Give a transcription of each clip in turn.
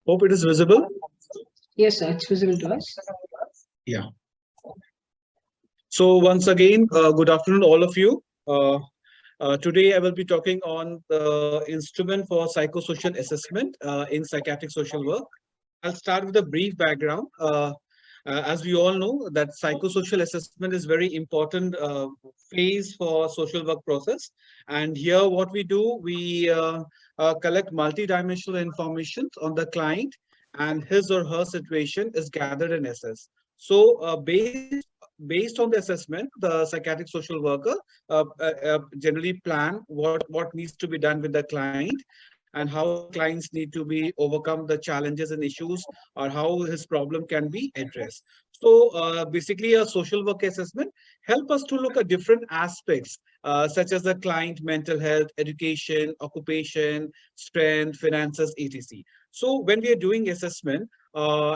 Hope it is visible. Yes, sir, it's visible to us. Yeah. So once again, good afternoon, all of you. Today I will be talking on the instrument for psychosocial assessment in psychiatric social work. I'll start with a brief background. As we all know, that psychosocial assessment is very important phase for social work process. And here, what we do, we collect multidimensional information on the client, and his or her situation is gathered and assessed. So, based on the assessment, the psychiatric social worker generally plan what needs to be done with the client and how the clients need to be overcome the challenges and issues, or how his problem can be addressed. So basically a social work assessment help us to look at different aspects such as the client mental health, education, occupation, strength, finances, etc. So when we are doing assessment,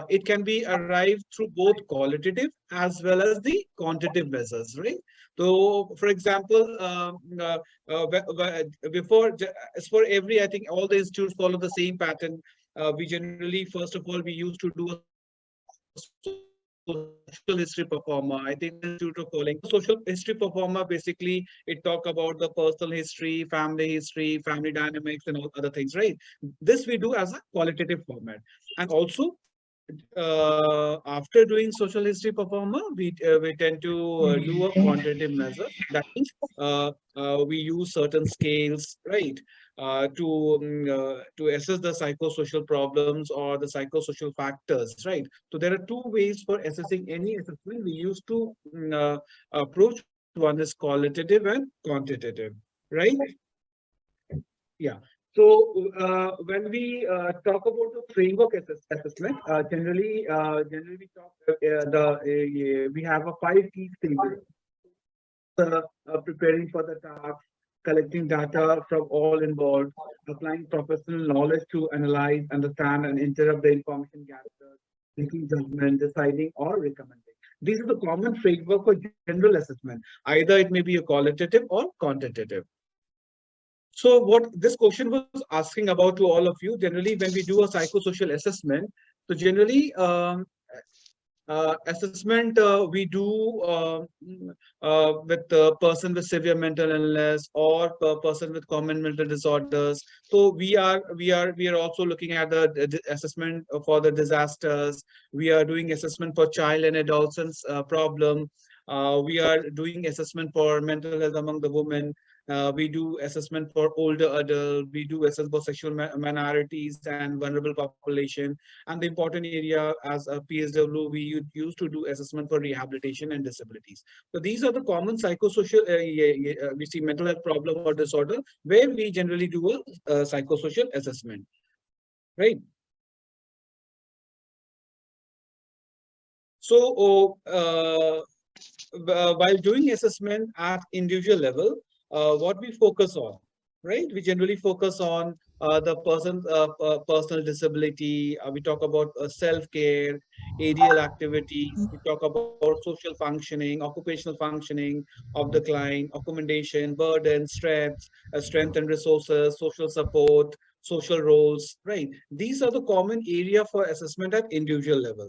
it can be arrived through both qualitative as well as the quantitative measures, right? So for example, before, as for every, I think all the institutes follow the same pattern. We generally, first of all, we used to do a social history performer. I think all the institutes are calling social history performer. Basically, it talk about the personal history, family history, family dynamics, and all other things, right? This we do as a qualitative format, and also after doing social history performer, we tend to do a quantitative measure. That means we use certain scales, right, to assess the psychosocial problems or the psychosocial factors, right? So there are two ways for assessing any assessment. We used to approach. One is qualitative and quantitative, right? Yeah. So when we talk about the framework assessment, generally we talk we have a five key stages. Preparing for the task, collecting data from all involved, applying professional knowledge to analyze, understand, and interrupt the information gathered, making judgment, deciding, or recommending. These are the common framework for general assessment. Either it may be a qualitative or quantitative. So what this question was asking about to all of you, generally when we do a psychosocial assessment, so generally assessment we do with a person with severe mental illness or a person with common mental disorders. So we are also looking at the assessment for the disasters. We are doing assessment for child and adolescents problem. We are doing assessment for mental health among the women. We do assessment for older adult. We do assess for sexual minorities and vulnerable population. And the important area as a PSW, we used to do assessment for rehabilitation and disabilities. So these are the common psychosocial, we see mental health problem or disorder where we generally do a psychosocial assessment, right? So while doing assessment at individual level, what we focus on, right? We generally focus on the person's personal disability. We talk about self-care, ADL activities. We talk about social functioning, occupational functioning of the client, accommodation, burden, strength and resources, social support, social roles, right? These are the common area for assessment at individual level.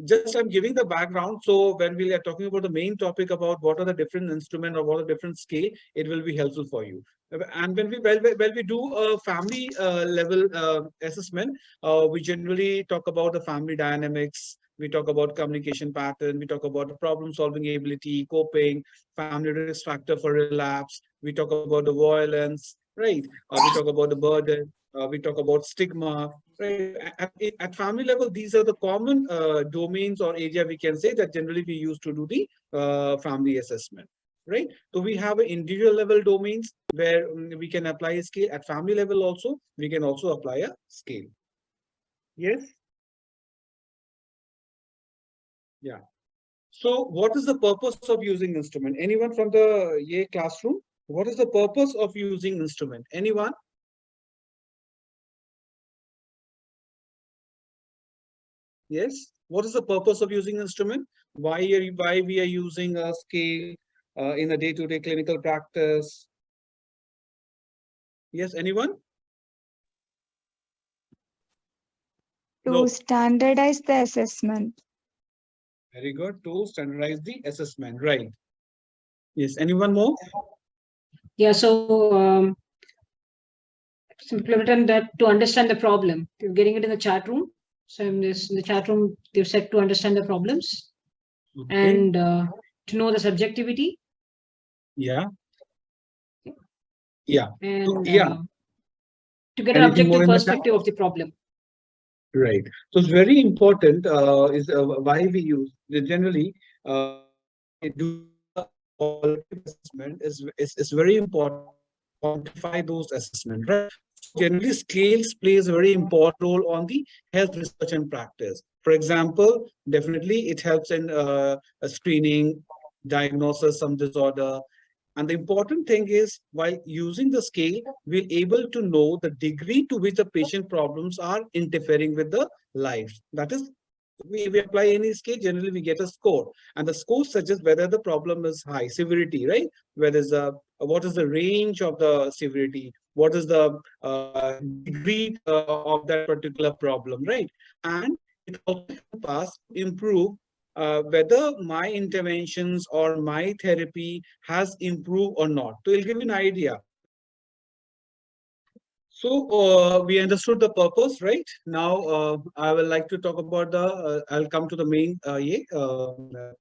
Just I'm giving the background. So when we are talking about the main topic about what are the different instrument or what are different scale, it will be helpful for you. And when we do a family level assessment, we generally talk about the family dynamics. We talk about communication pattern. We talk about the problem solving ability, coping, family risk factor for relapse. We talk about the violence, right? We talk about the burden. We talk about stigma, right? At family level, these are the common domains or area we can say that generally we used to do the family assessment, right? So we have individual level domains where we can apply a scale. At family level also, we can also apply a scale. Yes? Yeah. So what is the purpose of using instrument? Anyone from the Yale classroom? What is the purpose of using instrument? Anyone? Yes. What is the purpose of using instrument? Why we are using a scale in a day-to-day clinical practice? Yes. Anyone? No. To standardize the assessment. Very good. To standardize the assessment. Right. Yes. Anyone more? Yeah, so simply written that to understand the problem. You're getting it in the chat room. So in the chat room, they've said to understand the problems Okay. and to know the subjectivity Yeah. Yeah. and Yeah. to get an Anything more objective in the chat? perspective of the problem. Right. So it's very important is why we use generally do the qualitative assessment is very important to quantify those assessment, right? So generally scales plays a very important role on the health research and practice. For example, definitely it helps in a screening, diagnosis some disorder. And the important thing is, while using the scale, we're able to know the degree to which the patient problems are interfering with the life. That is, we apply any scale, generally we get a score. And the score suggests whether the problem is high severity, right? Whether the what is the range of the severity? What is the degree of that particular problem, right? And it also helps us improve whether my interventions or my therapy has improved or not. So it'll give you an idea. So we understood the purpose, right? Now I will like to talk about the. I'll come to the main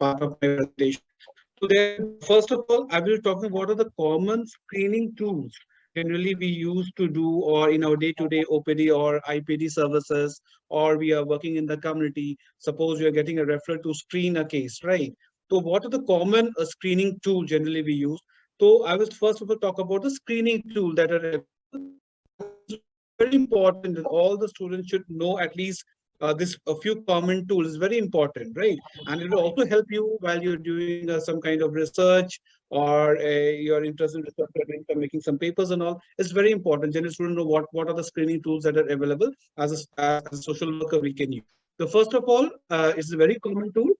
part of my presentation. So then, first of all, I will talk about what are the common screening tools generally we use to do or in our day-to-day OPD or IPD services, or we are working in the community. Suppose you are getting a referral to screen a case, right? So what are the common screening tool generally we use? So I will first of all talk about the screening tool that are available. Very important that all the students should know at least this a few common tools is very important, right? And it will also help you while you're doing some kind of research or you're interested in research, making some papers and all. It's very important. Generally, students know what are the screening tools that are available as a social worker we can use. So first of all, it's a very common tool.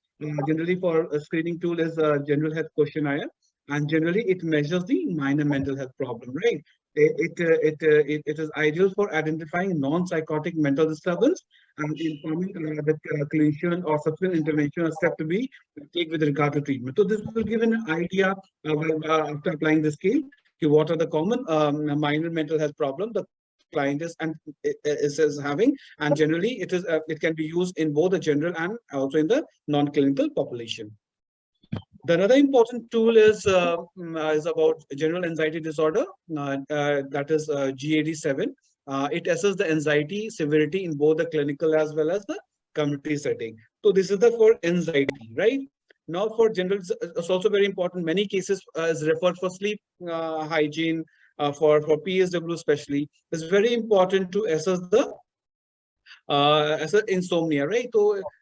Generally, for a screening tool is a general health questionnaire, and generally it measures the minor mental health problem, right? It is ideal for identifying non-psychotic mental disturbance and informing the clinician or subsequent intervention or step to be take with regard to treatment. So this will give an idea after applying the scale, what are the common minor mental health problems the client is having, and generally it can be used in both the general and also in the non-clinical population. The another important tool is about general anxiety disorder, that is GAD-7. It assesses the anxiety severity in both the clinical as well as the community setting. So this is the for anxiety, right? Now for general, it's also very important. Many cases is referred for sleep hygiene, for PSW especially. It's very important to assess the as an insomnia, right?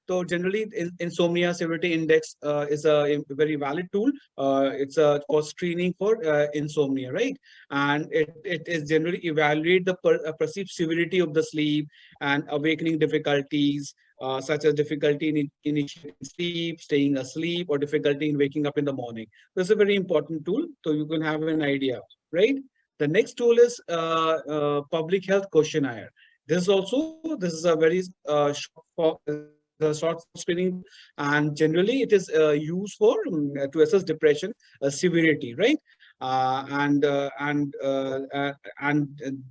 So generally, insomnia severity index is a very valid tool. It's for screening for insomnia, right? And it is generally evaluate the perceived severity of the sleep and awakening difficulties, such as difficulty in initiating sleep, staying asleep, or difficulty in waking up in the morning. This is a very important tool, so you can have an idea, right? The next tool is public health questionnaire. This is a very the short screening, and generally it is used for to assess depression severity, right? And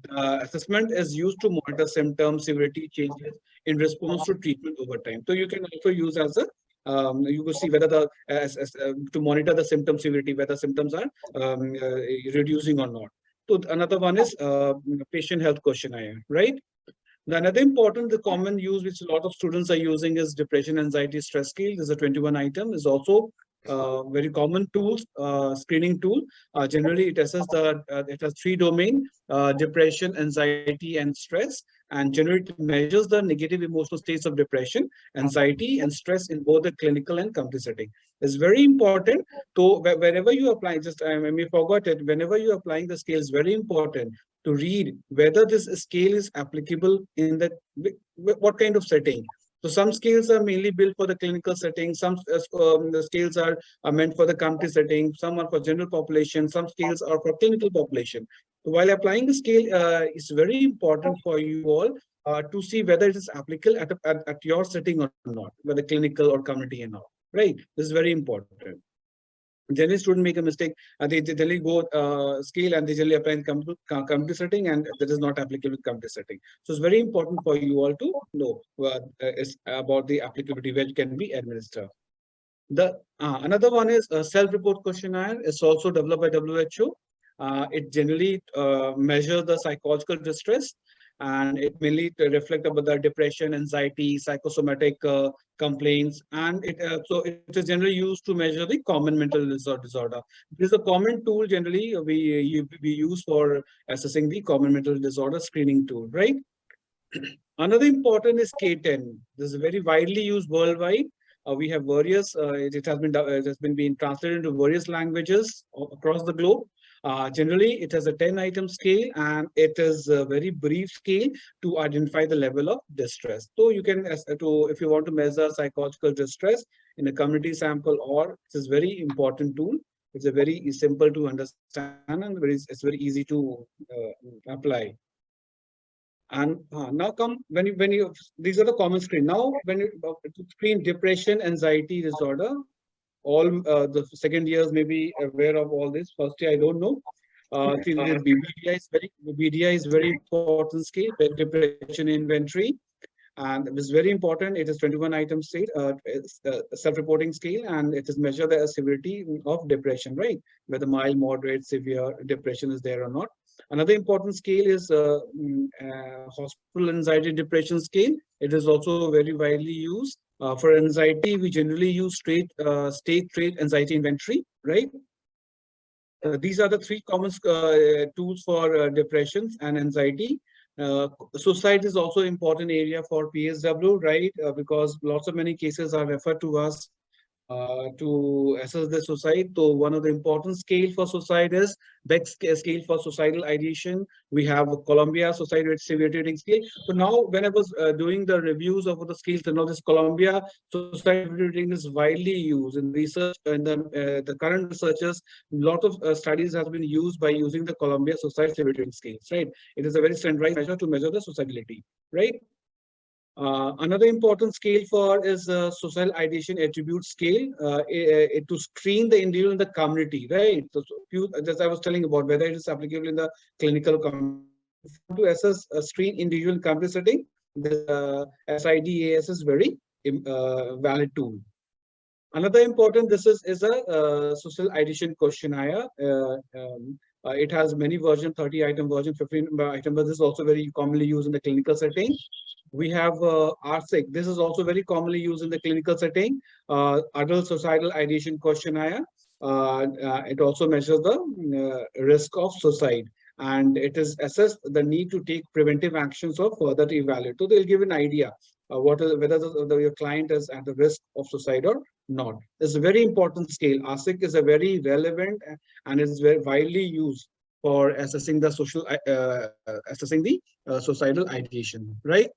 assessment is used to monitor symptom severity changes in response to treatment over time. So you can also use as a you will see whether the to monitor the symptom severity, whether symptoms are reducing or not. So another one is patient health questionnaire, right? The another important, the common use which a lot of students are using is depression, anxiety, stress scale. This is a 21 item. Is also very common tools, screening tool. Generally, it assesses it has three domain: depression, anxiety, and stress. And generally, it measures the negative emotional states of depression, anxiety, and stress in both the clinical and community setting. It's very important. So wherever you apply, just I may forgot it. Whenever you are applying the scale, is very important to read whether this scale is applicable in the what kind of setting. So some scales are mainly built for the clinical setting, some the scales are meant for the country setting, some are for general population, some scales are for clinical population. So while applying the scale, it's very important for you all to see whether it is applicable at your setting or not, whether clinical or community and all, right? This is very important. Generally, students make a mistake. They generally go scale and they generally apply in community setting, and that is not applicable in community setting. So it's very important for you all to know about the applicability where it can be administered. The another one is a self-report questionnaire. It's also developed by WHO. It generally measures the psychological distress, and it mainly reflect about the depression, anxiety, psychosomatic complaints, and it is generally used to measure the common mental disorder. This is a common tool generally we use for assessing the common mental disorder screening tool, right? Another important is K10. This is very widely used worldwide. We have various. It has been being translated into various languages across the globe. Generally, it has a 10-item scale, and it is a very brief scale to identify the level of distress. So you can, if you want to measure psychological distress in a community sample, or it is very important tool. It's a very simple to understand, and it's very easy to apply. And now these are the common screen. Now, when you screen depression, anxiety disorder, all the second years may be aware of all this. First year, I don't know. BDI is very important scale, depression inventory, and it is very important. It is 21 item state, self-reporting scale, and it is measured the severity of depression, right? Whether mild, moderate, severe depression is there or not. Another important scale is hospital anxiety depression scale. It is also very widely used. For anxiety, we generally use state trait anxiety inventory, right? These are the three common tools for depressions and anxiety. Suicide is also an important area for PSW, right? Because lots of many cases are referred to us to assess the suicide. So one of the important scale for suicide is Beck scale for suicidal ideation. We have Columbia Suicide Rate Severity Rating Scale. So now, when I was doing the reviews of the scales, this Columbia Suicide Rating is widely used in research. And the current researchers, a lot of studies have been used by using the Columbia Suicide Severity Rating Scales, right? It is a very standardized measure to measure the suicidality, right? Another important scale for is social ideation attribute scale to screen the individual in the community, right? So as I was telling about whether it is applicable in the clinical community. To assess a screen individual in community setting, the SIDAS is very valid tool. Another important, this is a social ideation questionnaire. It has many versions, 30 item version, 15 item, but this is also very commonly used in the clinical setting. We have RSIC. This is also very commonly used in the clinical setting. Adult Societal Ideation Questionnaire. It also measures the risk of suicide, and it is assessed the need to take preventive actions or further to evaluate. So they'll give an idea whether your client is at the risk of suicide or not. It's a very important scale. RSIC is a very relevant and is very widely used for assessing the suicidal ideation, right?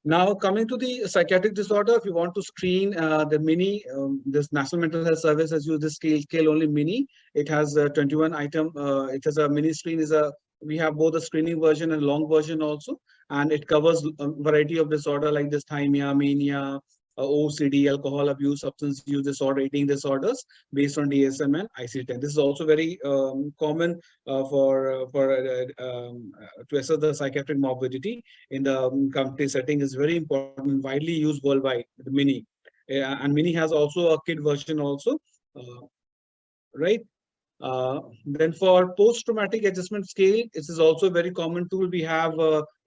Now, coming to the psychiatric disorder, if you want to screen the mini, this National Mental Health Service has used this scale only mini. It has a 21 item. It has a mini screen. We have both a screening version and long version also, and it covers a variety of disorder like dysthymia, mania, OCD, alcohol abuse, substance use disorder, eating disorders based on DSM and ICD-10. This is also very common to assess the psychiatric morbidity in the community setting. Is very important, widely used worldwide. The mini, and mini has also a kid version also, right? Then for post-traumatic adjustment scale, this is also a very common tool. We have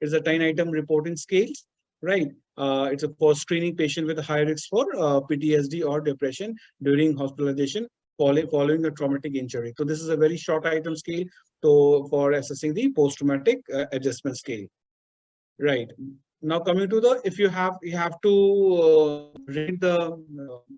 is a 10-item reporting scales, right? It's for screening patient with high risk for PTSD or depression during hospitalization following a traumatic injury. So this is a very short item scale for assessing the post-traumatic adjustment scale, right? Now coming to the, if you have to rate the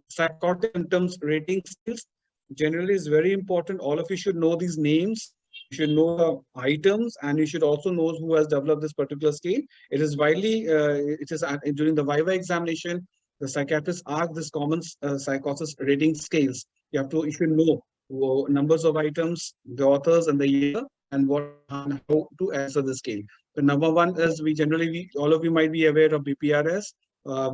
psychotic symptoms rating scales. Generally is very important. All of you should know these names. You should know the items, and you should also know who has developed this particular scale. It is widely, during the Viva examination, the psychiatrists ask this common psychosis rating scales. You should know numbers of items, the authors, and the year, and what and how to answer the scale. The number one is all of you might be aware of BPRS.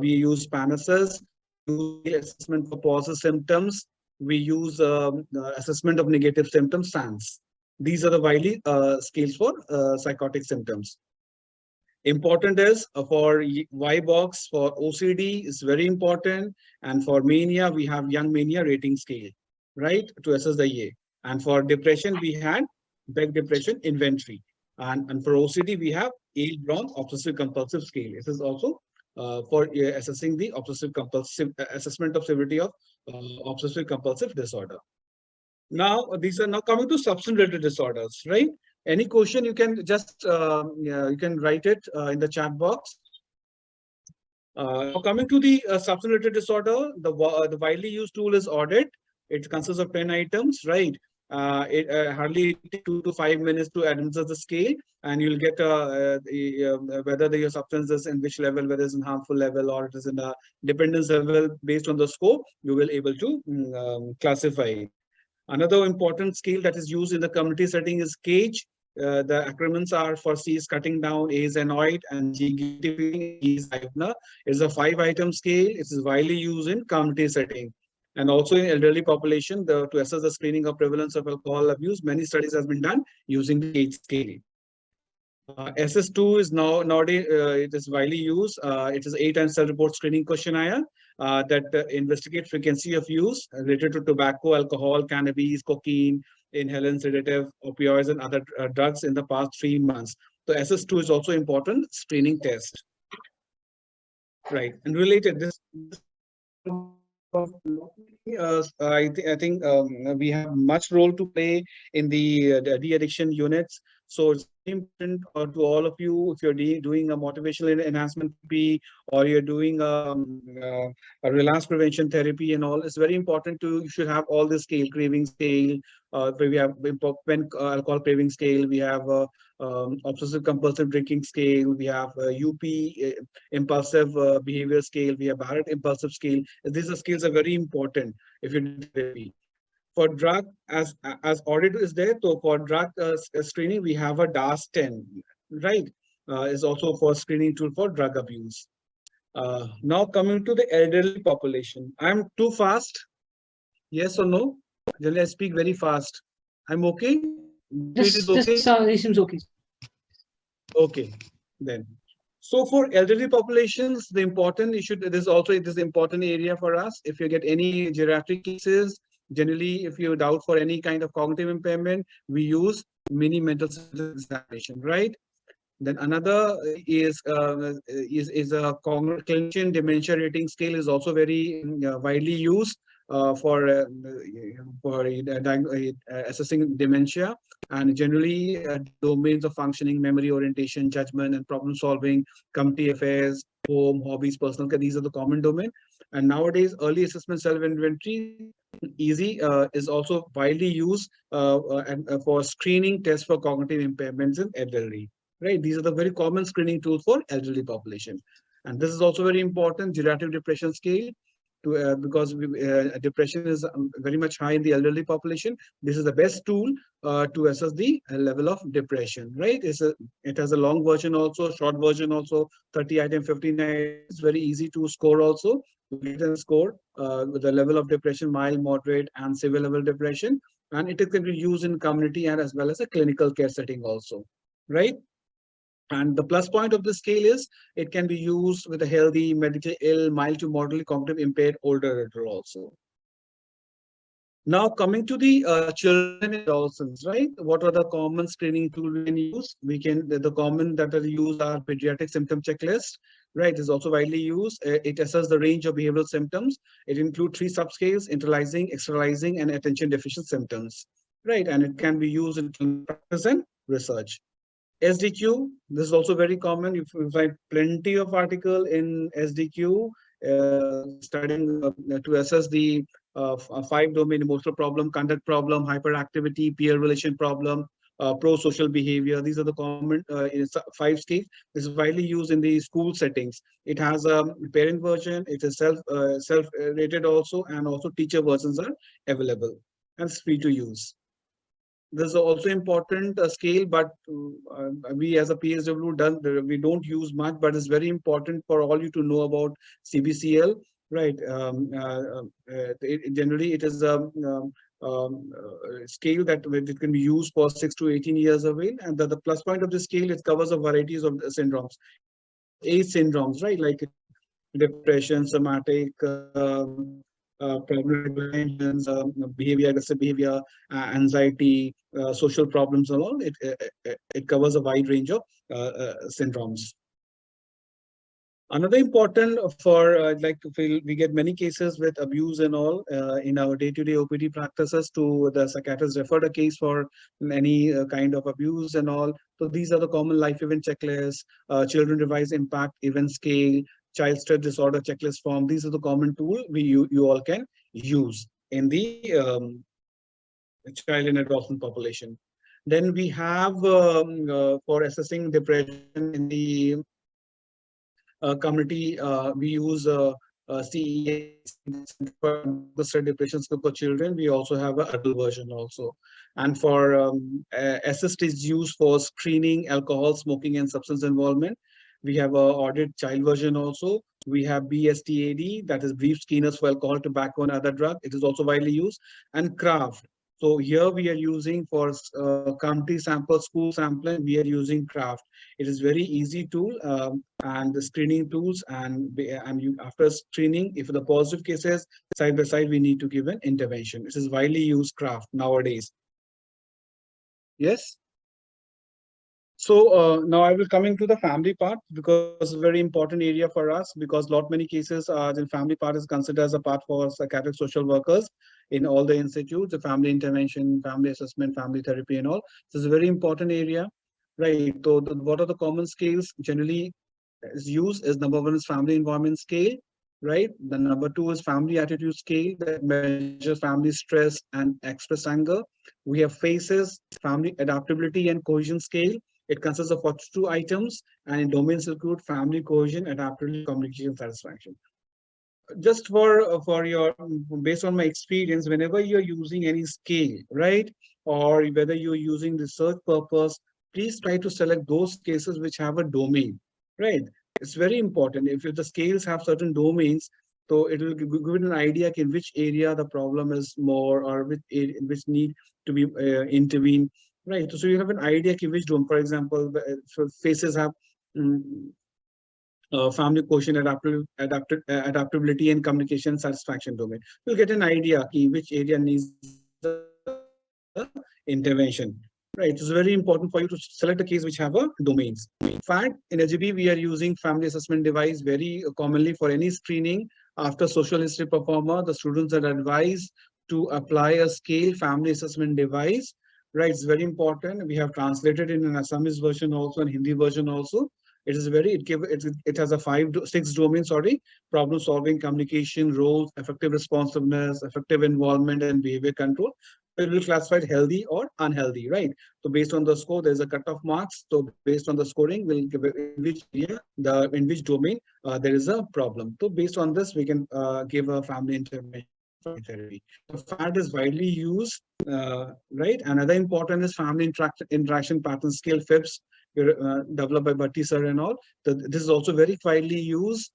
We use PANASS. We use scale assessment for positive symptoms. We use assessment of negative symptoms, SANS. These are the widely scales for psychotic symptoms. Important is for Y-box for OCD is very important, and for mania we have Young Mania Rating Scale, right, to assess the EA. And for depression we had Beck Depression Inventory, and for OCD we have Brown Obsessive Compulsive Scale. This is also for assessing the obsessive compulsive assessment of severity of obsessive compulsive disorder. Now, these are now coming to substance-related disorders, right? Any question you can just you can write it in the chat box. Now coming to the substance-related disorder, the widely used tool is audit. It consists of 10 items, right? It hardly take 2 to 5 minutes to administer the scale, and you'll get whether your substance is in which level, whether it's in harmful level or it is in a dependence level. Based on the scope, you will able to classify. Another important scale that is used in the community setting is CAGE. The acronyms are for C is cutting down, A is annoyed, and G gatekeeping, E is Ivna. It's a 5-item scale. It is widely used in community setting. And also in elderly population, to assess the screening of prevalence of alcohol abuse, many studies has been done using the CAGE scale. SS2 is nowadays it is widely used. It is 8-time self-report screening questionnaire that investigate frequency of use related to tobacco, alcohol, cannabis, cocaine, inhalant sedative, opioids, and other drugs in the past 3 months. So SS2 is also important screening test. Right, and related this. I think we have much role to play in the de-addiction units. So it's important to all of you, if you're doing a motivational enhancement therapy or you're doing a relapse prevention therapy and all, it's very important you should have all the scale, craving scale, where we have alcohol craving scale, we have obsessive compulsive drinking scale, we have UP impulsive behavior scale, we have Barrett impulsive scale. These are scales are very important if you do therapy. For drug, as audit is there, so for drug screening, we have a DAS-10, right? Is also for screening tool for drug abuse. Now coming to the elderly population. I'm too fast? Yes or no? Generally, I speak very fast. I'm okay? This seems okay. Okay, then. So for elderly populations, the important issue, it is an important area for us. If you get any geriatric cases, generally, if you doubt for any kind of cognitive impairment, we use mini mental examination, right? Then another is a clinician dementia rating scale is also very widely used for assessing dementia, and generally domains of functioning, memory, orientation, judgment, and problem solving, community affairs, home, hobbies, personal care. These are the common domain. And nowadays, early assessment self-inventory, easy, is also widely used for screening tests for cognitive impairments in elderly. Right, these are the very common screening tools for elderly population, and this is also very important. Geriatric depression scale, because depression is very much high in the elderly population. This is the best tool to assess the level of depression. Right, it has a long version also, short version also. 30 item, 15 items. It's very easy to score also. You can score with the level of depression, mild, moderate, and severe level depression, and it can be used in community and as well as a clinical care setting also. Right. And the plus point of the scale is it can be used with a healthy, medically ill, mild to moderately cognitive impaired older adult also. Now coming to the children and adolescents, right? What are the common screening tools we can use? The common that are used are pediatric symptom checklist, right? Is also widely used. It assesses the range of behavioral symptoms. It includes 3 subscales: internalizing, externalizing, and attention deficit symptoms, right? And it can be used in clinical practice and research. SDQ, this is also very common. You find plenty of article in SDQ studying to assess the 5 domain: emotional problem, conduct problem, hyperactivity, peer relation problem, pro-social behavior. These are the common 5 stages. This is widely used in the school settings. It has a parent version. It is self-rated also, and also teacher versions are available and it's free to use. This is also important scale, but we as a PSW we don't use much, but it's very important for all you to know about CBCL, right? Generally, it is a scale that it can be used for 6 to 18 years of age, and the plus point of the scale, it covers a varieties of syndromes. It covers 8 syndromes, right? Like depression, somatic, problem interventions, behavior, aggressive behavior, anxiety, social problems, and all. It covers a wide range of syndromes. Another important for like we get many cases with abuse and all in our day-to-day OPD practices. To the psychiatrist referred a case for any kind of abuse and all. So these are the common life event checklists, children device impact event scale, child stress disorder checklist form. These are the common tool you all can use in the child and adolescent population. Then we have for assessing depression in the community, we use CEA, the Study Depression Scope for children. We also have an adult version also. And for assist is used for screening alcohol, smoking, and substance involvement. We have a audit child version also. We have BSTAD, that is brief screeners for alcohol, tobacco, and other drug. It is also widely used. And CRAFT. So here we are using for county sample, school sampling, we are using CRAFT. It is very easy tool and the screening tools, and you, after screening, if the positive cases, side by side, we need to give an intervention. This is widely used CRAFT nowadays. Yes. So now I will coming to the family part, because it's a very important area for us, because many cases the family part is considered as a part for psychiatric social workers in all the institutes, the family intervention, family assessment, family therapy, and all. So it's a very important area, right? So what are the common scales generally is used? Is number one is family environment scale, right? The number two is family attitude scale that measures family stress and express anger. We have FACES, family adaptability and cohesion scale. It consists of 42 items, and in domains include family cohesion, adaptability, communication, satisfaction. Just for your, based on my experience, whenever you're using any scale, right, or whether you're using research purpose, please try to select those cases which have a domain, right? It's very important. If the scales have certain domains, so it will give you an idea in which area the problem is more, or which need to be intervened, right? So you have an idea in which domain. For example, so FACES have family quotient, adaptability, and communication satisfaction domain. You'll get an idea in which area needs intervention. Right, it's very important for you to select a case which have a domains. In fact, in LGB, we are using family assessment device very commonly for any screening. After social history performer, the students are advised to apply a scale family assessment device. Right, it's very important. We have translated in an Assamese version also and Hindi version also. It is very, it has a 6 domains, sorry: problem solving, communication, roles, effective responsiveness, effective involvement, and behavior control. It will classify healthy or unhealthy, right? So based on the score, there's a cutoff marks. So based on the scoring, we'll give in which area, in which domain there is a problem. So based on this, we can give a family intervention therapy. The FAT is widely used, right? Another important is family interaction pattern scale, FIPS, developed by Bhatti sir and all. This is also very widely used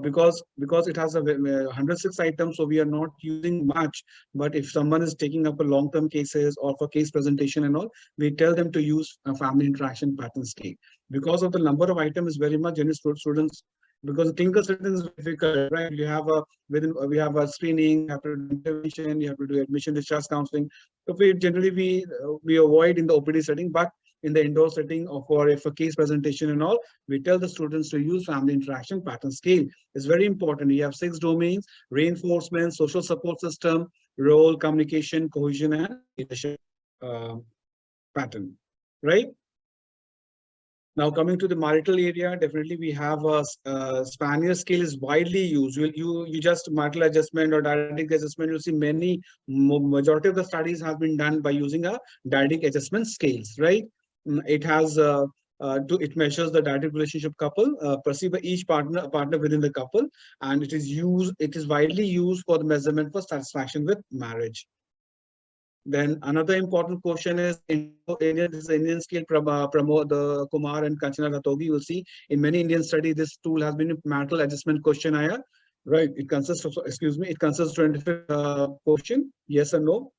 because it has 106 items, so we are not using much. But if someone is taking up a long-term cases or for case presentation and all, we tell them to use a family interaction pattern scale. Because of the number of items is very much, students, because the clinical setting is difficult, right? You have we have a screening, you have to do intervention, you have to do admission, discharge counseling. So we avoid in the OPD setting, but in the indoor setting or for a case presentation and all, we tell the students to use family interaction pattern scale. It's very important. You have 6 domains: reinforcement, social support system, role, communication, cohesion, and leadership pattern, right? Now coming to the marital area, definitely we have a Spanier scale is widely used. You just marital adjustment or dyadic adjustment, you'll see majority of the studies have been done by using a dyadic adjustment scales, right? It has it measures the dyadic relationship couple perceived by each partner within the couple, and it is widely used for the measurement for satisfaction with marriage. Then another important question is Indian. This is Indian scale. Pramod, the Kumar and Kanchana Ratogi. You will see in many Indian studies, this tool has been a marital adjustment questionnaire. Right. It consists of, excuse me, it consists of 25 question, yes or no.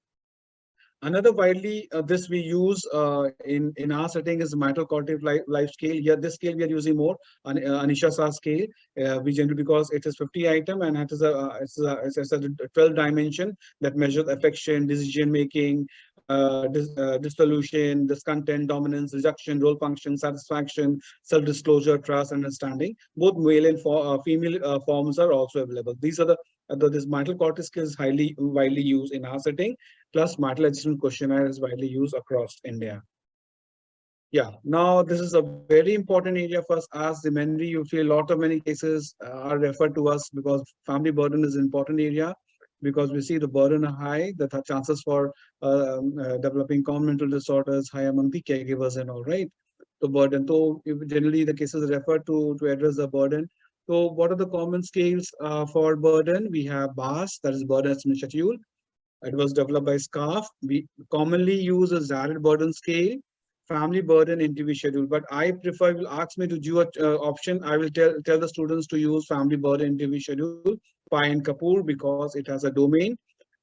Another widely this we use in our setting is mitochondrial life scale. Here, this scale we are using more on Anisha Shah scale. We generally because it is 50 item and it is it's a 12 dimension that measures affection, decision making, dissolution, discontent, dominance, rejection, role function, satisfaction, self disclosure, trust, understanding. Both male and female forms are also available. These are this mitral cortex scale is highly widely used in our setting. Plus, marital adjustment questionnaire is widely used across India. Yeah, now this is a very important area for us. As the memory, you feel a lot of many cases are referred to us because family burden is an important area because we see the burden are high, the chances for developing common mental disorders high among the caregivers and all, right? The burden. So generally the cases referred to address the burden. So what are the common scales for burden? We have BAS, that is burden estimate schedule. It was developed by SCARF. We commonly use a Zared burden scale, family burden interview schedule. But I prefer, if you ask me to do an option, I will tell the students to use family burden interview schedule, Pai and Kapoor, because it has a domain,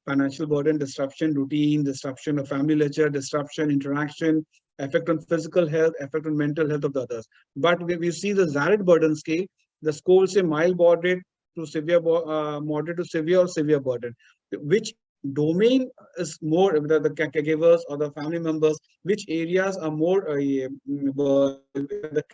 financial burden, disruption, routine, disruption of family ledger, disruption, interaction, effect on physical health, effect on mental health of the others. But we see the Zared burden scale, the scores say mild, moderate to severe, moderate to severe or severe burden, which domain is more the caregivers or the family members, which areas are more the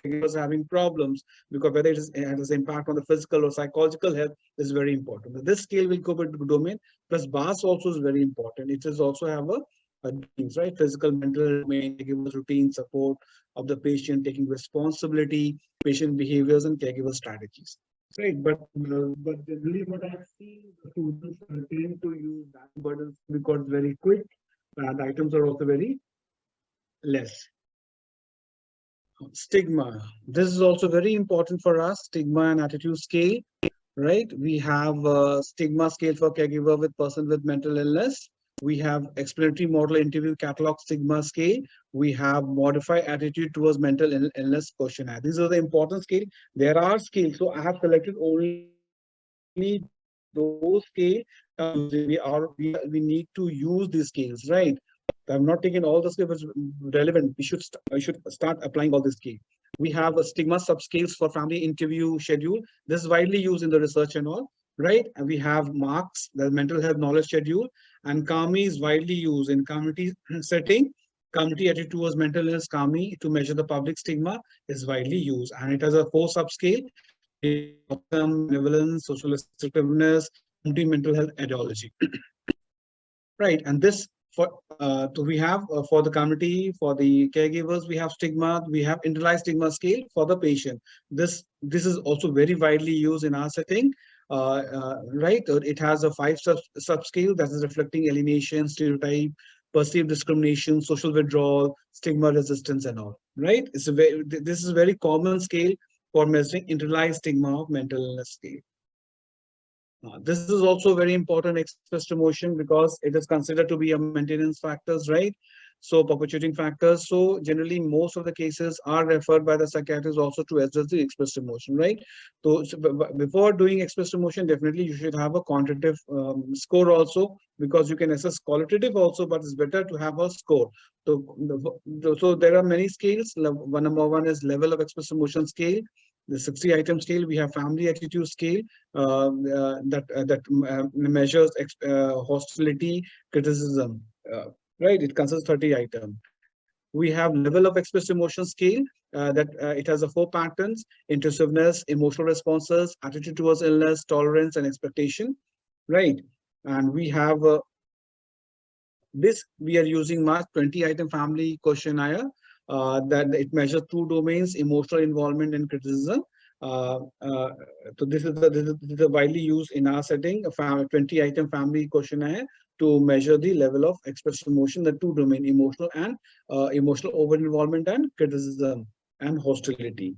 caregivers are having problems, because whether it has impact on the physical or psychological health is very important. This scale will cover the domain. Plus BAS also is very important. It is also have a domains, right? Physical, mental domain, caregivers routine, support of the patient, taking responsibility, patient behaviors and caregiver strategies. Right, but generally what I've seen, the students tend to use that burden because it's very quick. The items are also very less. Stigma. This is also very important for us. Stigma and attitude scale. Right, we have a stigma scale for caregiver with person with mental illness. We have explanatory model interview catalog stigma scale. We have modified attitude towards mental illness questionnaire. These are the important scale. There are scales, so I have selected only those scale. We need to use these scales, right? I'm not taking all the scales relevant. I should start applying all these scales. We have a stigma subscales for family interview schedule. This is widely used in the research and all, right? And we have marks, the mental health knowledge schedule, and CAMI is widely used in community setting. Community attitude towards mental illness, CAMI, to measure the public stigma is widely used, and it has a 4 subscale: benevolence, social assertiveness, community mental health ideology. Right, and this so we have for the community, for the caregivers, we have stigma, we have internalized stigma scale for the patient. This is also very widely used in our setting. Right, it has a 5 subscale that is reflecting alienation, stereotype, perceived discrimination, social withdrawal, stigma resistance, and all. Right, this is a very common scale for measuring internalized stigma of mental illness scale. This is also very important expressed emotion because it is considered to be a maintenance factors, right? So perpetuating factors. So generally, most of the cases are referred by the psychiatrist also to address the expressed emotion, right? So before doing expressed emotion, definitely you should have a quantitative score also, because you can assess qualitative also, but it's better to have a score. So there are many scales. Number one is level of expressed emotion scale. The 60 item scale, we have family attitude scale that measures hostility, criticism. Right, it consists 30 items. We have level of expressed emotion scale that it has 4 patterns: intrusiveness, emotional responses, attitude towards illness, tolerance, and expectation. Right, and we have this. We are using Mark 20 item family questionnaire. That it measures 2 domains: emotional involvement and criticism. So this is the widely used in our setting, a 20 item family questionnaire to measure the level of expressed emotion, the 2 domain: emotional and emotional over involvement and criticism and hostility.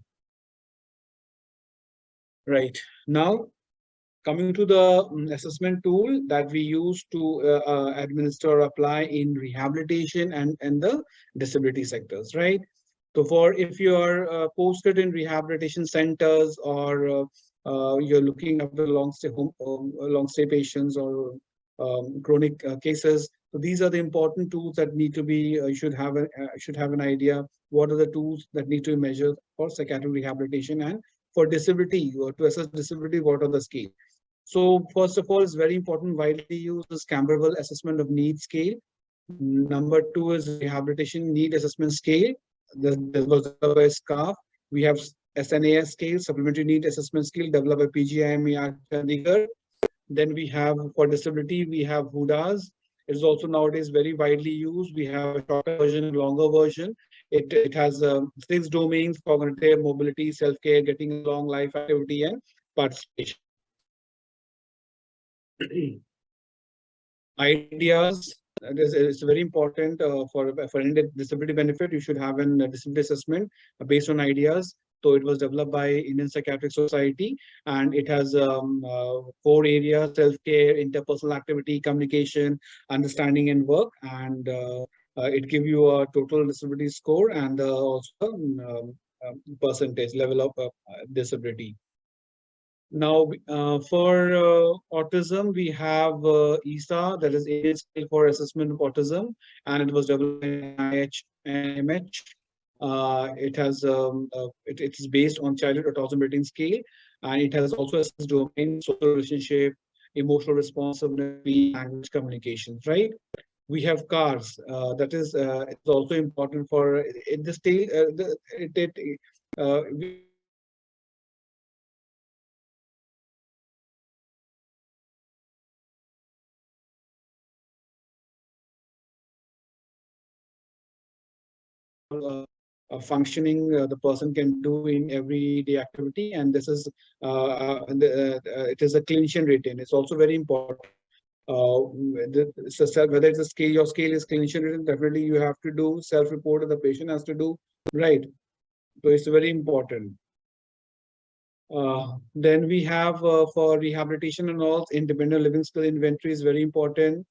Right, now Coming to the assessment tool that we use to administer or apply in rehabilitation and the disability sectors, right? So for if you are posted in rehabilitation centers or you're looking after long stay patients or chronic cases, so these are the important tools that need to be. You should have an idea what are the tools that need to be measured for psychiatric rehabilitation, and for disability or to assess disability, what are the scales. So first of all, it's very important, widely used is Camberwell Assessment of Need Scale. Number two is Rehabilitation Need Assessment Scale. This was developed by SCARF. We have SNAS scale, Supplementary Need Assessment Scale, developed by PGIMER Chandigarh. Then we have, for disability, we have HUDAS. It is also nowadays very widely used. We have a shorter version and longer version. It has 6 domains: cognitive, mobility, self-care, getting along, life activity, and participation. Ideas. It's very important for any disability benefit. You should have a disability assessment based on ideas. So it was developed by Indian Psychiatric Society, and it has 4 areas: self-care, interpersonal activity, communication, understanding, and work. And it gives you a total disability score and also percentage level of disability. Now, for autism, we have ISA, that is Indian Scale for Assessment of Autism, and it was developed by NIH and MH. It is based on childhood autism rating scale, and it has also assessed domain, social relationship, emotional responsiveness, language communications, right? We have CARS, that is it's also important for in the state. Functioning the person can do in everyday activity, and this is it is a clinician written. It's also very important. Whether it's a scale, your scale is clinician written, definitely you have to do self-report, and the patient has to do, right? So it's very important. Then we have for rehabilitation and all, independent living skill inventory is very important.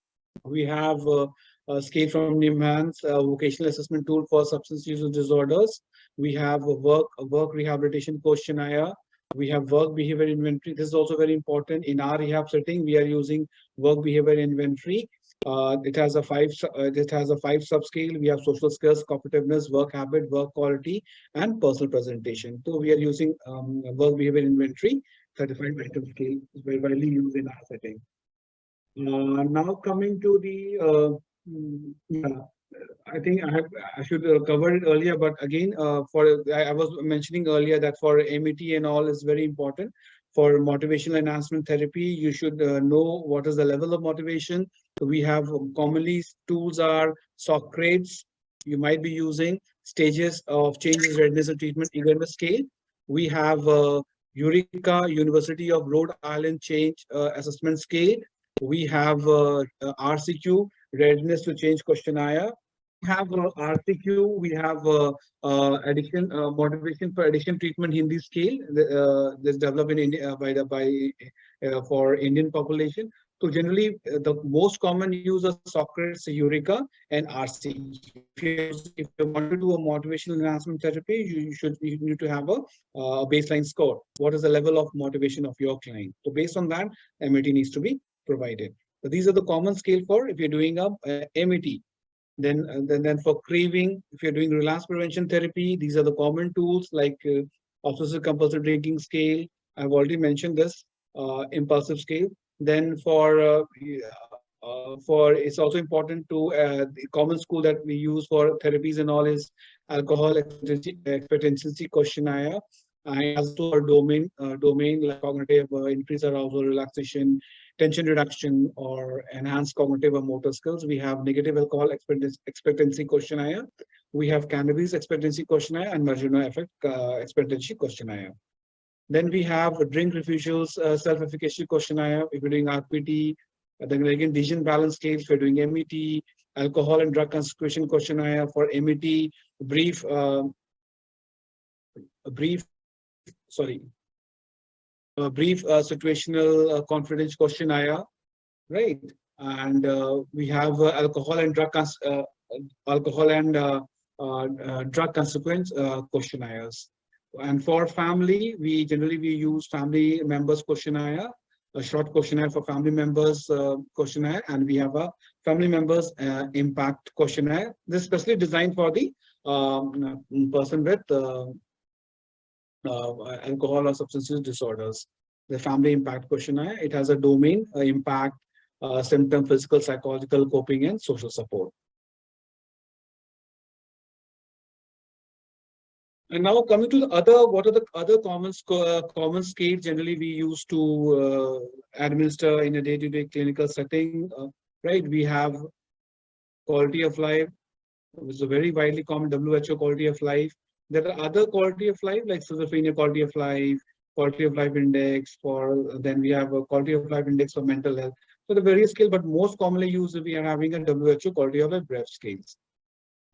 We have a scale from NIMHANS, vocational assessment tool for substance use disorders. We have a work rehabilitation questionnaire. We have work behavior inventory. This is also very important. In our rehab setting, we are using work behavior inventory. It has a 5 subscale. We have social skills, cooperativeness, work habit, work quality, and personal presentation. So we are using work behavior inventory. 35 item scale is very widely used in our setting. Now coming to the yeah, I think I should cover it earlier, but again, I was mentioning earlier that for MET and all is very important. For motivational enhancement therapy, you should know what is the level of motivation. So we have commonly tools are Socrates. You might be using stages of changes, readiness, and treatment eagerness scale. We have Eureka, University of Rhode Island change assessment scale. We have RCQ, readiness to change questionnaire. We have RCQ. We have addiction motivation for addiction treatment Hindi scale. This developed in India for Indian population. So generally, the most common use of Socrates, Eureka, and RCQ. If you want to do a motivational enhancement therapy, you need to have a baseline score. What is the level of motivation of your client? So based on that, MET needs to be provided. So these are the common scale for if you're doing a MET. Then for craving, if you're doing relapse prevention therapy, these are the common tools like obsessive compulsive drinking scale. I've already mentioned this, impulsive scale. Then for it's also important to the common school that we use for therapies and all is alcohol expectancy questionnaire. And also a domain like cognitive increased arousal, relaxation, tension reduction, or enhanced cognitive or motor skills. We have negative alcohol expectancy questionnaire. We have cannabis expectancy questionnaire and marginal effect expectancy questionnaire. Then we have drink refusals self-efficacy questionnaire. If you're doing RPT, then again decision balance scales. If you're doing MET, alcohol and drug concentration questionnaire. For MET, brief a brief situational confidence questionnaire, right? And we have alcohol and drug consequence questionnaires. And for family, we use family members questionnaire, a short questionnaire for family members questionnaire, and we have a family members impact questionnaire. This is specially designed for the person with alcohol or substance use disorders. The family impact questionnaire, it has a domain, impact, symptom, physical, psychological, coping, and social support. And now coming to the other, what are the other common scales generally we use to administer in a day-to-day clinical setting, right? We have quality of life, which is a very widely common WHO quality of life. There are other quality of life like schizophrenia quality of life index then we have a quality of life index for mental health. So the various scales, but most commonly used we are having a WHO quality of life BRIMH scales.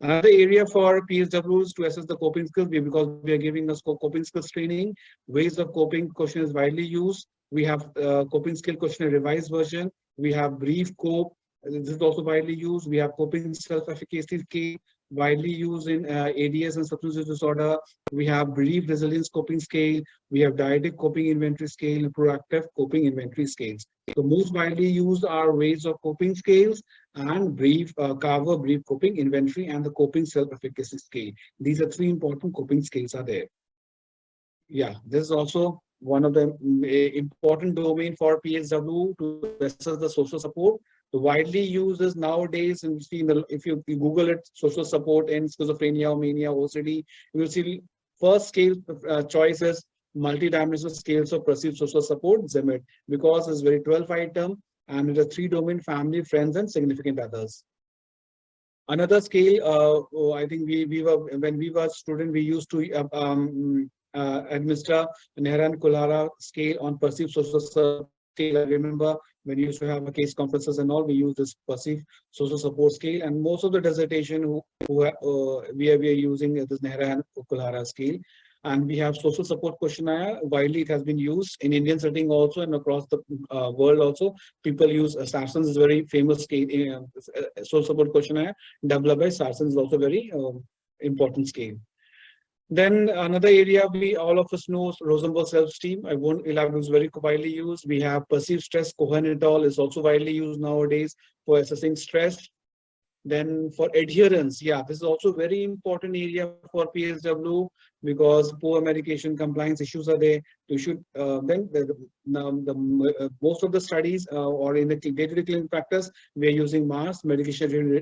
Another area for PSWs to assess the coping skills, because we are giving us coping skills training. Ways of coping question is widely used. We have coping skill questionnaire revised version. We have brief cope. This is also widely used. We have coping self-efficacy scale, widely used in ADS and substance use disorder. We have brief resilience coping scale. We have dyadic coping inventory scale, proactive coping inventory scales. The most widely used are ways of coping scales and brief cover, brief coping inventory, and the coping self-efficacy scale. These are three important coping scales are there. Yeah, this is also one of the important domain for PSW to assess the social support. The widely used is nowadays, and you see if you Google it, social support in schizophrenia or mania, OCD, you will see first scale choice is multi-dimensional scales of perceived social support, ZMIT, because it's very 12 item and it is 3 domain: family, friends, and significant others. Another scale, I think when we were student, we used to administer Nehra and Kulara scale on perceived social support scale. I remember when we used to have a case conferences and all, we use this perceived social support scale, and most of the dissertation we are using this Nehra and Kulara scale. And we have social support questionnaire. Widely it has been used in Indian setting also, and across the world also. People use Sarson's is very famous scale, social support questionnaire developed by Sarson is also very important scale. Then another area we all of us know, Rosenberg self-esteem. I won't elaborate, it's very widely used. We have perceived stress, Cohen et al. Is also widely used nowadays for assessing stress. Then for adherence, yeah, this is also very important area for PSW because poor medication compliance issues are there. You should most of the studies or in the day-to-day clinical practice, we are using MARS, medication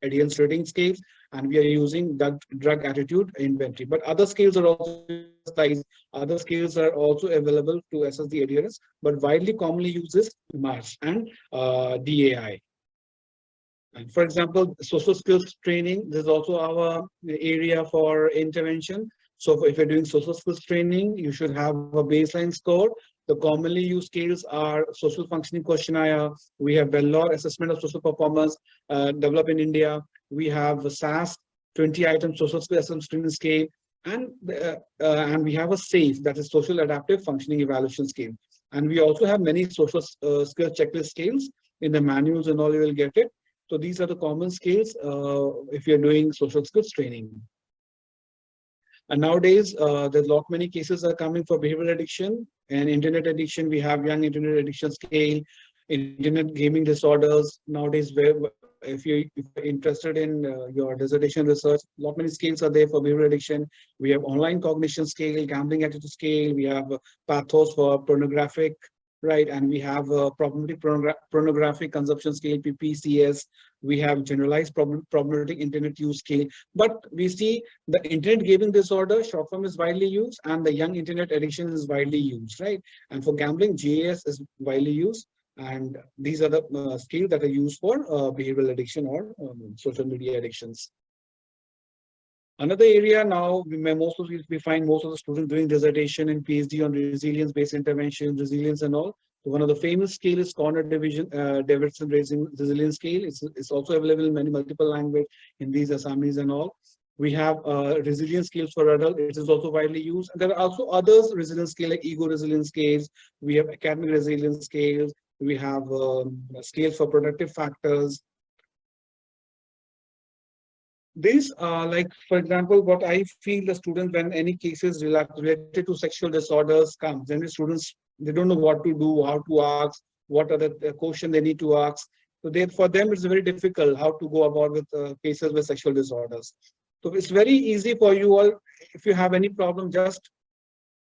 adherence rating scales, and we are using drug attitude inventory. But other scales are also available to assess the adherence, but widely commonly uses MARS and DAI. And for example, social skills training, this is also our area for intervention. So if you're doing social skills training, you should have a baseline score. The commonly used scales are social functioning questionnaire. We have Bellore assessment of social performance developed in India. We have SAS 20-item social skill assessment scale, and we have a SAFE, that is social adaptive functioning evaluation scale. And we also have many social skill checklist scales in the manuals and all. You will get it. So these are the common scales if you're doing social skills training. And nowadays, there's a lot many cases are coming for behavioral addiction and internet addiction. We have young internet addiction scale, internet gaming disorders. Nowadays, if you're interested in your dissertation research, a lot many scales are there for behavioral addiction. We have online cognition scale, gambling attitude scale. We have pathos for pornographic, right? And we have problematic pornographic consumption scale, PPCS. We have generalized problematic internet use scale. But we see the internet gaming disorder, short form, is widely used, and the young internet addiction is widely used, right? And for gambling, GAS is widely used. And these are the scales that are used for behavioral addiction or social media addictions. Another area now, we find most of the students doing dissertation and PhD on resilience-based intervention, resilience and all. So one of the famous scale is Corner Davidson Resilience Scale. It's also available in many multiple languages, Hindi, Assamese and all. We have resilience scales for adult. It is also widely used. And there are also others resilience scale like ego resilience scales. We have academic resilience scales. We have scales for productive factors. These are like, for example, what I feel the students when any cases related to sexual disorders come, generally students, they don't know what to do, how to ask, what are the questions they need to ask. So for them, it's very difficult how to go about with cases with sexual disorders. So it's very easy for you all. If you have any problem, just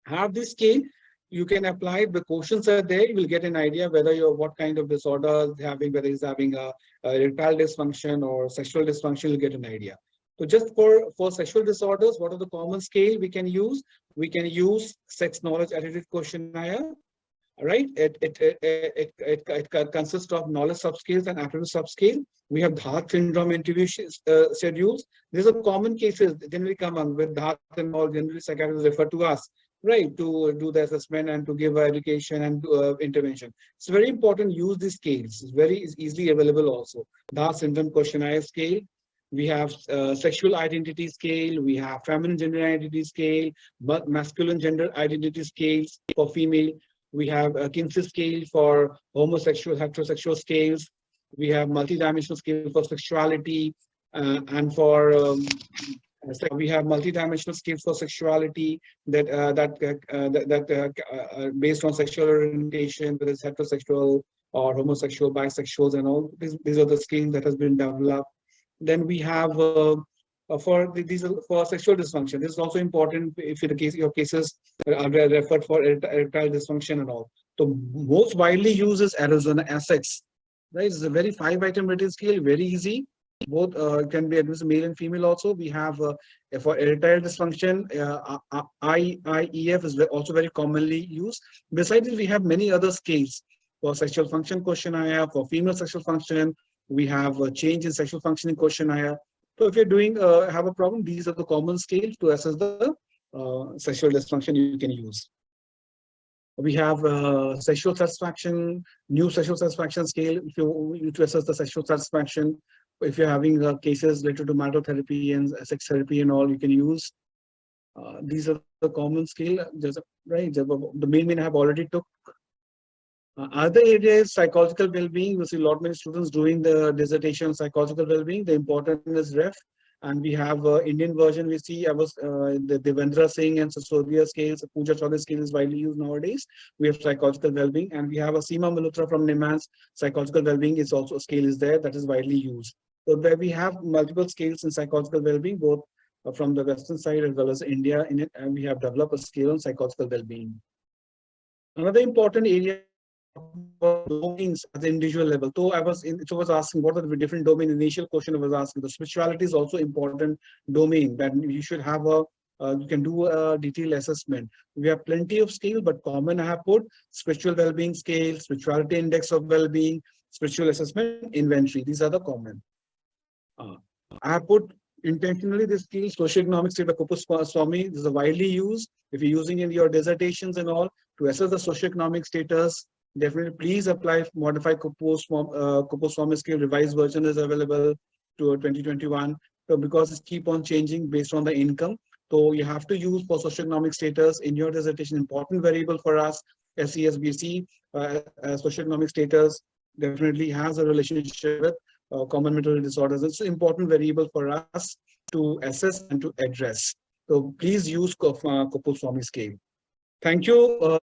have this scale. You can apply it. The questions are there. You will get an idea whether you're what kind of disorder having, whether he's having a erectile dysfunction or sexual dysfunction. You'll get an idea. So just for sexual disorders, what are the common scale we can use? We can use sex knowledge attitude questionnaire. Right, it consists of knowledge subscales and aptitude subscale. We have Dhat syndrome interview schedules. These are common cases generally come on with Dhat and all. Generally, psychiatrists refer to us, right, to do the assessment and to give education and intervention. It's very important. Use these scales. It's easily available also. Dhat syndrome questionnaire scale. We have sexual identity scale. We have feminine gender identity scale, but masculine gender identity scales for female. We have a Kinsey scale for homosexual, heterosexual scales. We have multidimensional scale for sexuality, and for we have multidimensional scales for sexuality that based on sexual orientation, whether it's heterosexual or homosexual, bisexuals, and all. These are the scales that has been developed. Then we have these are for sexual dysfunction. This is also important if in the case your cases are referred for erectile dysfunction and all. So most widely used is Arizona Essex. Right, it's a very 5-item rating scale, very easy. Both can be administered male and female. Also, we have for erectile dysfunction, IEF is also very commonly used. Besides this, we have many other scales for sexual function questionnaire, for female sexual function. We have a change in sexual functioning questionnaire. So if you're doing have a problem, these are the common scales to assess the sexual dysfunction you can use. We have sexual satisfaction, new sexual satisfaction scale. If you to assess the sexual satisfaction, if you're having cases related to marital therapy and sex therapy and all, you can use. These are the common scale. Right, the main I have already took. Other areas, psychological well-being. We see a lot many students doing the dissertation psychological well-being. The important is REF, and we have Indian version. We see the Devendra Singh and Sisodia scales. Pooja Chaudhary scale is widely used nowadays. We have psychological well-being, and we have a Seema Malhotra from Niman's psychological well-being. Is also a scale is there that is widely used. So there we have multiple scales in psychological well-being, both from the Western side as well as India in it, and we have developed a scale on psychological well-being. Another important area domains at the individual level. So I was asking what are the different domains. Initial question I was asking. The spirituality is also important domain that you should have a you can do a detailed assessment. We have plenty of scale, but common I have put spiritual well-being scale, spirituality index of well-being, spiritual assessment inventory. These are the common. I have put intentionally this scale, socioeconomic state of Kupuswamy. This is widely used. If you're using in your dissertations and all to assess the socioeconomic status, definitely please apply modified Kupuswamy scale. Revised version is available to 2021. So because it keep on changing based on the income. So you have to use for socioeconomic status in your dissertation. Important variable for us, SESBC, socioeconomic status definitely has a relationship with common mental disorders. It's an important variable for us to assess and to address. So please use Kupuswamy scale. Thank you.